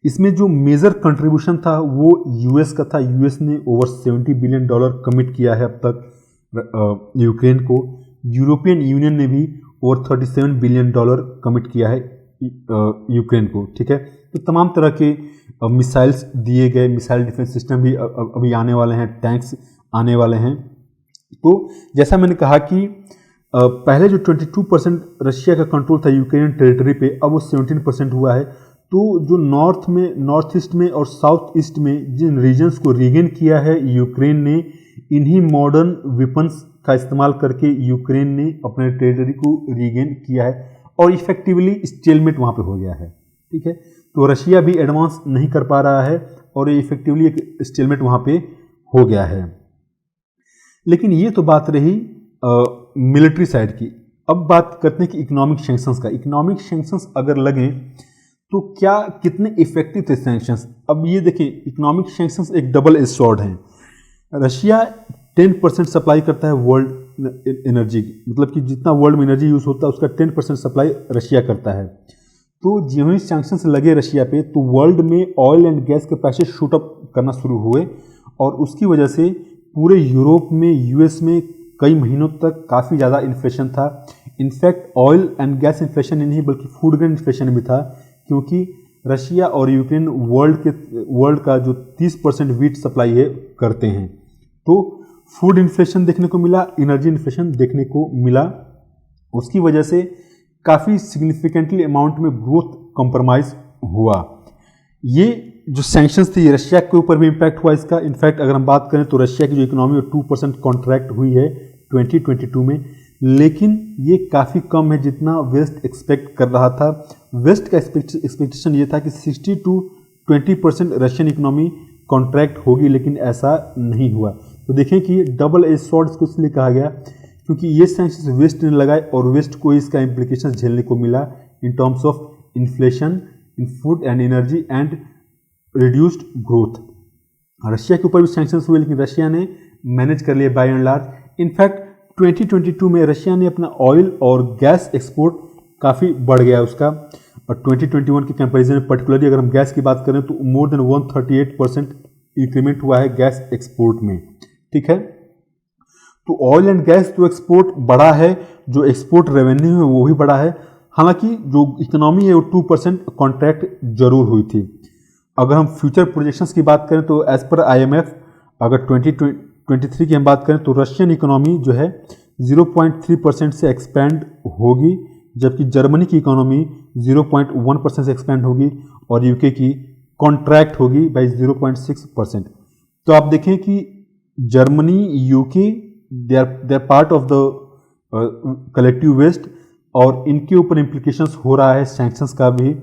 इसमें जो मेजर कंट्रीब्यूशन था वो यूएस का था। यूएस ने ओवर $70 बिलियन कमिट किया है अब तक यूक्रेन को। यूरोपियन यूनियन ने भी ओवर $37 बिलियन कमिट किया है यूक्रेन को। ठीक है, तो तमाम तरह के मिसाइल्स दिए गए, मिसाइल डिफेंस सिस्टम भी अभी आने वाले हैं, टैंक्स आने वाले हैं। तो जैसा मैंने कहा कि पहले जो 22% रशिया का कंट्रोल था यूक्रेन टेरिटरी पे, अब वो 17% हुआ है। तो जो नॉर्थ ईस्ट में और साउथ ईस्ट में जिन रीजन्स को रीगेन किया है यूक्रेन ने, इन्हीं मॉडर्न वेपन्स का इस्तेमाल करके यूक्रेन ने अपने टेरिटरी को रीगेन किया है और इफेक्टिवली स्टेलमेट वहाँ पे हो गया है। ठीक है, तो रशिया भी एडवांस नहीं कर पा रहा है और ये इफेक्टिवली एक स्टेलमेट वहाँ पे हो गया है। लेकिन ये तो बात रही मिलिट्री साइड की। अब बात करते हैं कि इकोनॉमिक सैंक्शंस का। इकोनॉमिक सैंक्शंस अगर लगें तो क्या कितने इफेक्टिव थे सैंक्शंस। अब ये देखें, इकोनॉमिक सैंक्शंस एक डबल एज स्वॉर्ड हैं। रशिया 10% सप्लाई करता है वर्ल्ड एनर्जी की, मतलब कि जितना वर्ल्ड में एनर्जी यूज़ होता है उसका 10% सप्लाई रशिया करता है। तो जिन्होंने सैंक्शंस लगे रशिया पे, तो वर्ल्ड में ऑयल एंड गैस के प्राइसेस शूट अप करना शुरू हुए और उसकी वजह से पूरे यूरोप में, यूएस में कई महीनों तक काफ़ी ज़्यादा इन्फ्लेशन था। In fact oil and gas inflation ही नहीं बल्कि फूड ग्रेन इन्फ्लेशन भी था, क्योंकि रशिया और यूक्रेन वर्ल्ड का जो 30% वीट सप्लाई है करते हैं। तो फूड इन्फ्लेशन देखने को मिला, एनर्जी इन्फ्लेशन देखने को मिला। उसकी वजह से काफ़ी सिग्निफिकेंटली अमाउंट में ग्रोथ कॉम्प्रोमाइज़ हुआ। ये जो सैंक्शंस थी रशिया के ऊपर भी इम्पैक्ट हुआ इसका। इनफैक्ट अगर हम बात करें तो रशिया की जो इकोनॉमी 2% कॉन्ट्रैक्ट हुई है 2022 में, लेकिन ये काफ़ी कम है जितना वेस्ट एक्सपेक्ट कर रहा था। वेस्ट का एक्सपेक्टेशन ये था कि 60 to 20% रशियन इकोनॉमी कॉन्ट्रैक्ट होगी, लेकिन ऐसा नहीं हुआ। तो देखें कि डबल एज स्वॉर्ड इसको इसलिए कहा गया क्योंकि ये सैंक्शंस वेस्ट ने लगाए और वेस्ट को इसका इम्प्लीकेशन झेलने को मिला in terms of inflation in food and energy and reduced growth. Russia के ऊपर भी सैंक्शंस हुए, लेकिन रशिया ने मैनेज कर लिया बाय एंड लार्ज। इनफैक्ट 2022 में रशिया ने अपना ऑयल और गैस एक्सपोर्ट काफ़ी बढ़ गया उसका, और 2021 के कंपैरिजन में पर्टिकुलरली अगर हम गैस की बात करें तो मोर देन 138% इंक्रीमेंट हुआ है गैस एक्सपोर्ट में। ठीक है, तो ऑयल एंड गैस जो एक्सपोर्ट बढ़ा है, जो एक्सपोर्ट रेवेन्यू है वो भी बढ़ा है। हालांकि जो इकोनॉमी है वो 2% कॉन्ट्रैक्ट जरूर हुई थी। अगर हम फ्यूचर प्रोजेक्शंस की बात करें तो एज पर IMF अगर 2023 की हम बात करें तो रशियन इकोनॉमी जो है 0.3% से एक्सपैंड होगी, जबकि जर्मनी की इकोनॉमी 0.1% से एक्सपैंड होगी और यूके की कॉन्ट्रैक्ट होगी बाई 0.6%। तो आप देखें कि Germany, UK they are part of the collective west और इनके ऊपर इम्प्लीकेशंस हो रहा है सैंक्शंस का भी,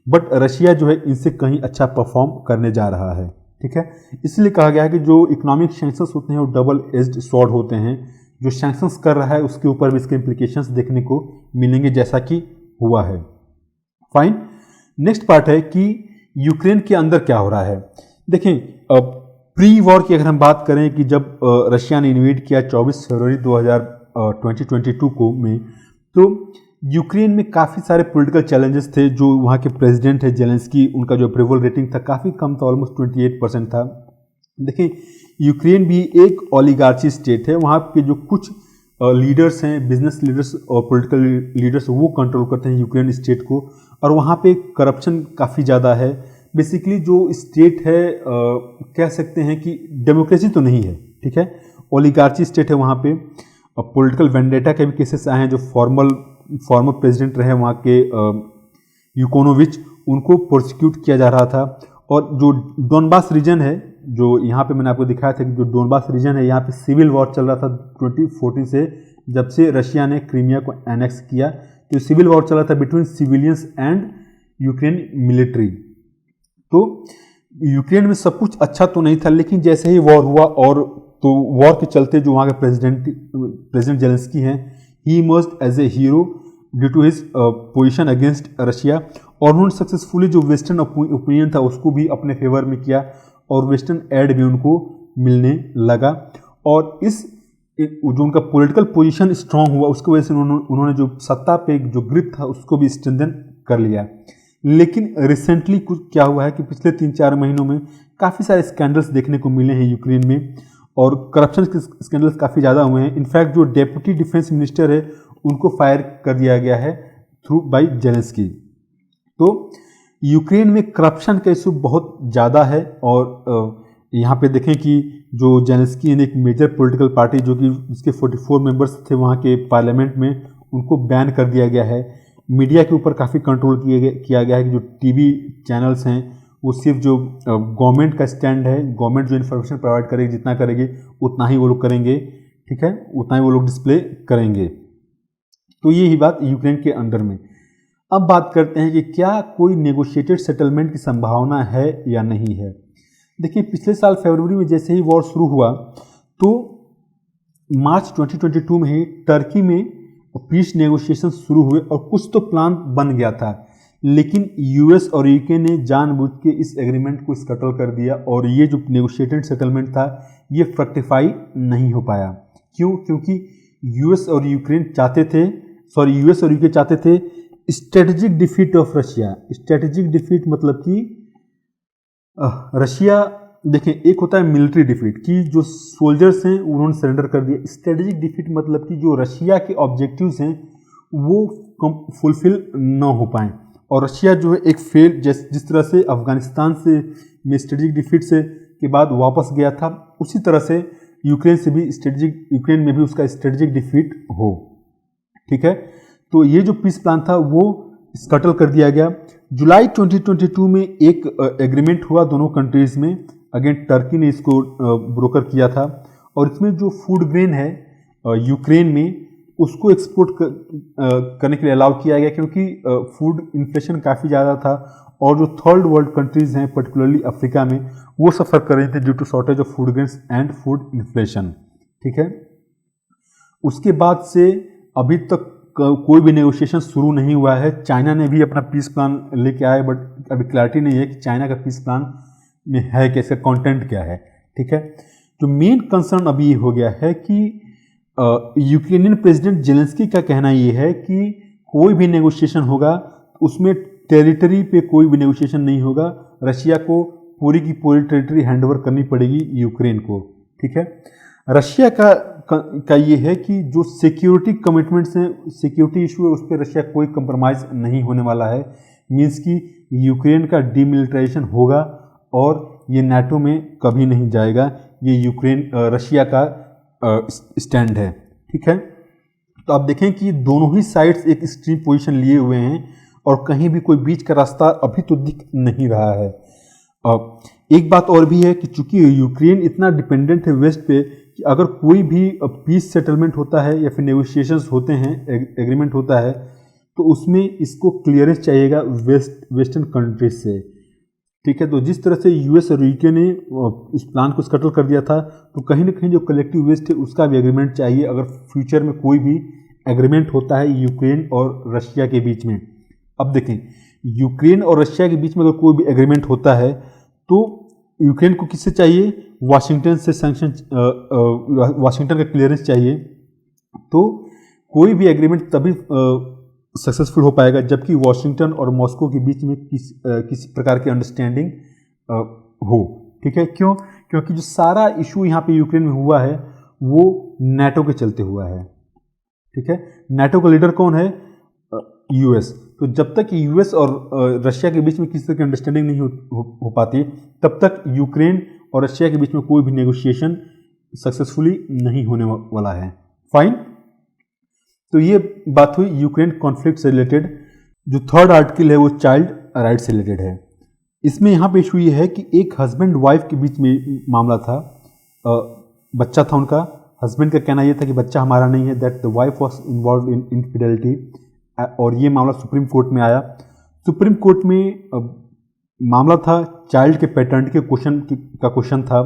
बट रशिया जो है इनसे कहीं अच्छा परफॉर्म करने जा रहा है। ठीक है, इसलिए कहा गया है कि जो इकोनॉमिक सैंक्शंस होते हैं वो डबल एज्ड स्वॉर्ड होते हैं। जो सैंक्शंस कर रहा है उसके ऊपर भी इसके इम्प्लीकेशंस देखने को मिलेंगे, जैसा कि हुआ है। फाइन, नेक्स्ट पार्ट है कि यूक्रेन के अंदर क्या हो रहा है। देखें, अब प्री वॉर की अगर हम बात करें कि जब रशिया ने इन्वेड किया 24 फरवरी 2022 को में, तो यूक्रेन में काफ़ी सारे पॉलिटिकल चैलेंजेस थे। जो वहाँ के प्रेसिडेंट है जेलेंस्की, उनका जो अप्रूवल रेटिंग था काफ़ी कम था, ऑलमोस्ट 28% था। देखिए, यूक्रेन भी एक ओलिगार्ची स्टेट है। वहाँ के जो कुछ लीडर्स हैं, बिजनेस लीडर्स और पॉलिटिकल लीडर्स, वो कंट्रोल करते हैं यूक्रेन स्टेट को, और वहाँ पे करप्शन काफ़ी ज़्यादा है। बेसिकली जो स्टेट है कह सकते हैं कि डेमोक्रेसी तो नहीं है, ठीक है, ओलिगार्ची स्टेट है। वहाँ पे पॉलिटिकल वेंडेटा के भी केसेस आए हैं। जो फॉर्मर प्रेसिडेंट रहे वहाँ के यूकोनोविच, उनको प्रोसिक्यूट किया जा रहा था। और जो डोनबास रीजन है, जो यहाँ पे मैंने आपको दिखाया था कि जो डोनबास रीजन है, यहाँ पे सिविल वॉर चल रहा था 2014 से, जब से रशिया ने क्रीमिया को एनेक्स किया। तो सिविल वॉर चल रहा था between civilians and Ukraine military. तो यूक्रेन में सब कुछ अच्छा तो नहीं था, लेकिन जैसे ही वॉर हुआ, और तो वॉर के चलते जो वहाँ के प्रेसिडेंट जेलेंस्की हैं, he emerged as a hero due to his position against Russia. और उन्होंने सक्सेसफुली जो वेस्टर्न ओपिनियन था उसको भी अपने फेवर में किया, और वेस्टर्न एड भी उनको मिलने लगा। और इस जो उनका पॉलिटिकल पोजीशन स्ट्रांग हुआ, उसकी वजह से उन्होंने जो सत्ता पे जो ग्रिप था उसको भी स्ट्रेंथन कर लिया। लेकिन रिसेंटली कुछ क्या हुआ है कि पिछले 3-4 महीनों में काफ़ी सारे स्कैंडल्स देखने को मिले हैं यूक्रेन में, और करप्शन के स्कैंडल्स काफ़ी ज़्यादा हुए हैं। इनफैक्ट जो डेप्यूटी डिफेंस मिनिस्टर है उनको फायर कर दिया गया है थ्रू बाय जेलेंस्की। तो यूक्रेन में करप्शन का इशू बहुत ज़्यादा है। और यहाँ पे देखें कि जो जेलेंस्की ने एक मेजर पॉलिटिकल पार्टी, जो कि उसके 44 मेंबर्स थे वहाँ के पार्लियामेंट में, उनको बैन कर दिया गया है। मीडिया के ऊपर काफ़ी कंट्रोल किया गया है कि जो टीवी चैनल्स हैं वो सिर्फ जो गवर्नमेंट का स्टैंड है, गवर्नमेंट जो इन्फॉर्मेशन प्रोवाइड करेगी, जितना करेगी उतना ही वो लोग करेंगे, ठीक है, उतना ही वो लोग डिस्प्ले करेंगे। तो ये ही बात यूक्रेन के अंदर में। अब बात करते हैं कि क्या कोई नेगोशिएटेड सेटलमेंट की संभावना है या नहीं है। देखिए, पिछले साल फरवरी में जैसे ही वॉर शुरू हुआ, तो मार्च 2022 में ही टर्की में पीस नेगोशिएशन शुरू हुए, और कुछ तो प्लान बन गया था, लेकिन यूएस और यूके ने जानबूझ के इस एग्रीमेंट को स्कटल कर दिया, और ये जो नेगोशिएटेड सेटलमेंट था ये फ्रक्टिफाई नहीं हो पाया। क्यों? क्योंकि यूएस और यूके चाहते थे strategic defeat of Russia. Strategic defeat मतलब कि रशिया, देखें, एक होता है मिलिट्री डिफीट कि जो सोल्जर्स हैं उन्होंने सरेंडर कर दिया। स्ट्रेटेजिक डिफीट मतलब कि जो रशिया के ऑब्जेक्टिव्स हैं वो फुलफिल न हो पाएँ, और रशिया जो है एक फेल, जिस तरह से अफगानिस्तान से में स्ट्रेटेजिक डिफीट से के बाद वापस गया था, उसी तरह से यूक्रेन में भी उसका स्ट्रेटेजिक डिफीट हो, ठीक है। तो ये जो पीस प्लान था वो स्कटल कर दिया गया। जुलाई 2022 में एक एग्रीमेंट हुआ दोनों कंट्रीज़ में। अगेन टर्की ने इसको ब्रोकर किया था, और इसमें जो फूड ग्रेन है यूक्रेन में, उसको एक्सपोर्ट करने के लिए अलाउ किया गया, क्योंकि फूड इन्फ्लेशन काफ़ी ज़्यादा था, और जो थर्ड वर्ल्ड कंट्रीज़ हैं पर्टिकुलरली अफ्रीका में, वो सफ़र कर रहे थे due to shortage of food grains and food inflation, ठीक है। उसके बाद से अभी तक कोई भी नेगोशिएशन शुरू नहीं हुआ है। चाइना ने भी अपना पीस प्लान लेके आया, बट अभी क्लैरिटी नहीं है कि चाइना का पीस प्लान में है क्या, इसका कंटेंट क्या है, ठीक है। जो मेन कंसर्न अभी ये हो गया है कि यूक्रेनियन प्रेसिडेंट जेलेंस्की का कहना ये है कि कोई भी नेगोशिएशन होगा उसमें टेरिटरी पे कोई भी नेगोशिएशन नहीं होगा, रशिया को पूरी की पूरी टेरिटरी हैंडओवर करनी पड़ेगी यूक्रेन को, ठीक है। रशिया का ये है कि जो सिक्योरिटी कमिटमेंट्स हैं, सिक्योरिटी इशू है, उस पर रशिया कोई कंप्रोमाइज़ नहीं होने वाला है। मीन्स कि यूक्रेन का डीमिलिटाइजेशन होगा, और ये नाटो में कभी नहीं जाएगा। ये रशिया का स्टैंड है, ठीक है। तो आप देखें कि दोनों ही साइड्स एक एक्सट्रीम पोजीशन लिए हुए हैं, और कहीं भी कोई बीच का रास्ता अभी तो दिख नहीं रहा है। एक बात और भी है कि चूंकि यूक्रेन इतना डिपेंडेंट है वेस्ट पे, कि अगर कोई भी पीस सेटलमेंट होता है या फिर नेगोशिएशंस होते हैं, एग्रीमेंट होता है, तो उसमें इसको क्लियरेंस चाहिएगा वेस्टर्न कंट्रीज से, ठीक है। तो जिस तरह से यूएस और यूके ने इस प्लान को स्कटल कर दिया था, तो कहीं ना कहीं जो कलेक्टिव वेस्ट है उसका भी एग्रीमेंट चाहिए, अगर फ्यूचर में कोई भी एग्रीमेंट होता है यूक्रेन और रशिया के बीच में। अब देखें, यूक्रेन और रशिया के बीच में अगर कोई भी एग्रीमेंट होता है, तो यूक्रेन को किससे चाहिए? वाशिंगटन से सैंक्शन, वाशिंगटन का क्लियरेंस चाहिए। तो कोई भी एग्रीमेंट तभी सक्सेसफुल हो पाएगा जबकि वाशिंगटन और मॉस्को के बीच में किसी प्रकार की अंडरस्टैंडिंग हो। ठीक है, क्यों? क्योंकि जो सारा इशू यहाँ पे यूक्रेन में हुआ है वो नाटो के चलते हुआ है। ठीक है, नाटो का लीडर कौन है? यूएस। तो जब तक यूएस और रशिया के बीच में किसी तरह की अंडरस्टैंडिंग नहीं हो पाती, तब तक यूक्रेन और रशिया के बीच में कोई भी नेगोशिएशन सक्सेसफुली नहीं होने वाला है। फाइन, तो ये बात हुई यूक्रेन कॉन्फ्लिक्ट से रिलेटेड। जो थर्ड आर्टिकल है वो चाइल्ड राइट से रिलेटेड है। इसमें यहाँ पे इशू ये है कि एक हस्बैंड वाइफ के बीच में मामला था, बच्चा था उनका। हस्बैंड का कहना यह था कि बच्चा हमारा नहीं है, that the wife was involve in infidelity, और ये मामला सुप्रीम कोर्ट में आया। सुप्रीम कोर्ट में मामला था चाइल्ड के पैटर्निटी का क्वेश्चन था,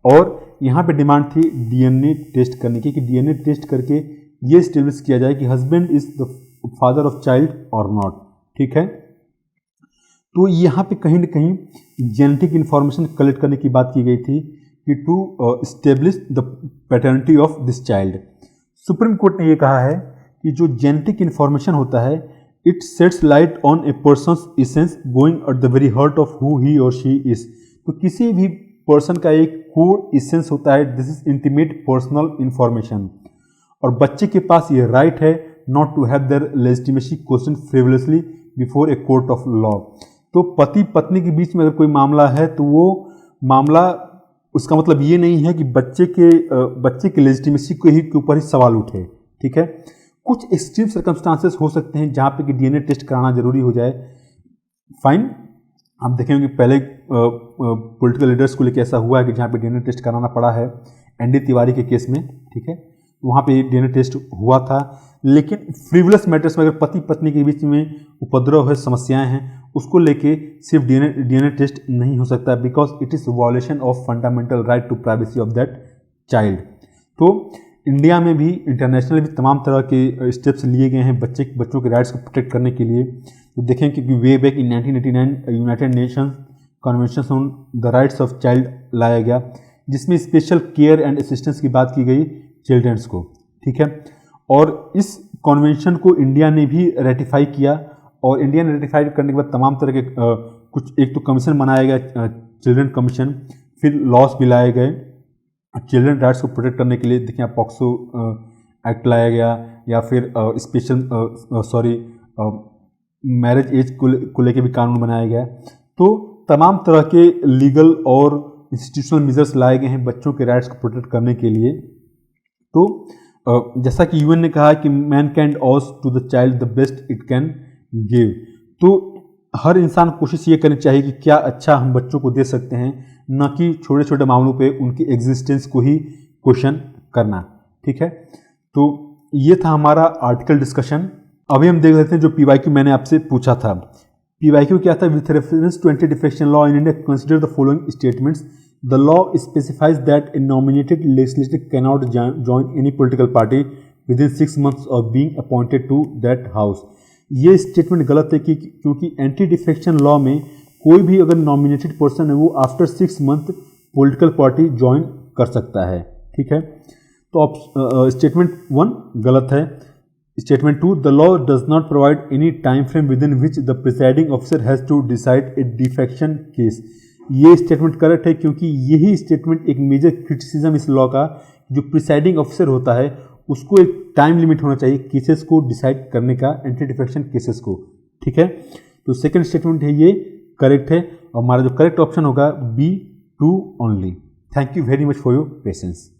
और यहाँ पे डिमांड थी डीएनए टेस्ट करने की, कि डीएनए टेस्ट करके ये स्टेब्लिश किया जाए कि husband is the father of child और नॉट। ठीक है, तो यहाँ पे कहीं ना कहीं जेनेटिक इंफॉर्मेशन कलेक्ट करने की बात की गई थी कि to establish the paternity of this child. Supreme court ने ये कहा है कि जो जेनेटिक इंफॉर्मेशन होता है, it sets light on A persons essence going at the very heart of who he और शी इज। तो किसी भी पर्सन का एक कोर एसेंस होता है, this is intimate personal information, और बच्चे के पास ये राइट है not to have their legitimacy question frivolously before a court of law. तो पति पत्नी के बीच में अगर कोई मामला है तो वो मामला, उसका मतलब ये नहीं है कि बच्चे के लेजिटिमेसी के ऊपर ही सवाल उठे। ठीक है, कुछ एक्सट्रीम सर्कमस्टांसेस हो सकते हैं जहाँ पे कि डीएनए टेस्ट कराना जरूरी हो जाए। फाइन, आप देखेंगे पहले पॉलिटिकल लीडर्स को लेकर ऐसा हुआ है कि जहाँ पे डीएनए टेस्ट कराना पड़ा है, एनडी तिवारी के केस में। ठीक है, वहाँ पे डीएनए टेस्ट हुआ था, लेकिन फ्रिवलेस मैटर्स में अगर पति पत्नी के बीच में उपद्रव है, समस्याएं हैं, उसको लेके सिर्फ डीएनए टेस्ट नहीं हो सकता, because it is violation of fundamental right to privacy of that child. तो इंडिया में भी इंटरनेशनल भी तमाम तरह के स्टेप्स लिए गए हैं बच्चों के राइट्स को प्रोटेक्ट करने के लिए। तो देखें कि way back in 1989 United Nations convention on the rights of child लाया गया, जिसमें स्पेशल केयर एंड असिस्टेंस की बात की गई चिल्ड्रंस को। ठीक है, और इस कन्वेंशन को इंडिया ने भी रेटिफाई किया, और इंडिया ने रेटिफाई करने के बाद तमाम तरह के कुछ, एक तो कमीशन बनाया गया चिल्ड्रन कमीशन, फिर लॉस भी लाए गए चिल्ड्रन राइट्स को प्रोटेक्ट करने के लिए। देखिए आप पॉक्सो एक्ट लाया गया, या फिर स्पेशल मैरिज एज को लेके भी कानून बनाया गया। तो तमाम तरह के लीगल और इंस्टीट्यूशनल मेजर्स लाए गए हैं बच्चों के राइट्स को प्रोटेक्ट करने के लिए। तो जैसा कि यूएन ने कहा कि mankind owes to the child the best it can give, तो हर इंसान कोशिश ये करनी चाहिए कि क्या अच्छा हम बच्चों को दे सकते हैं, न कि छोटे छोटे मामलों पे उनकी एग्जिस्टेंस को ही क्वेश्चन करना। ठीक है, तो ये था हमारा आर्टिकल डिस्कशन। अभी हम देख लेते हैं जो पीवाईक्यू मैंने आपसे पूछा था। पीवाईक्यू क्या था? With reference to anti defection law in India consider the following statements. The law specifies that a nominated legislator cannot join any political party within 6 months of being appointed to that house। ये statement गलत है क्योंकि anti defection law में कोई भी अगर nominated person है वो after 6 month political party join कर सकता है। ठीक है, तो स्टेटमेंट 1 गलत है। Statement 2, the law does not provide any time frame within which the presiding officer has to decide a defection case. ये स्टेटमेंट करेक्ट है क्योंकि यही स्टेटमेंट एक मेजर क्रिटिसिज्म इस लॉ का, जो प्रिसाइडिंग ऑफिसर होता है उसको एक टाइम लिमिट होना चाहिए केसेस को डिसाइड करने का, एंटी डिफेक्शन केसेस को। ठीक है, तो सेकंड स्टेटमेंट है ये करेक्ट है, और हमारा जो करेक्ट ऑप्शन होगा B2 only. Thank you very much for your patience.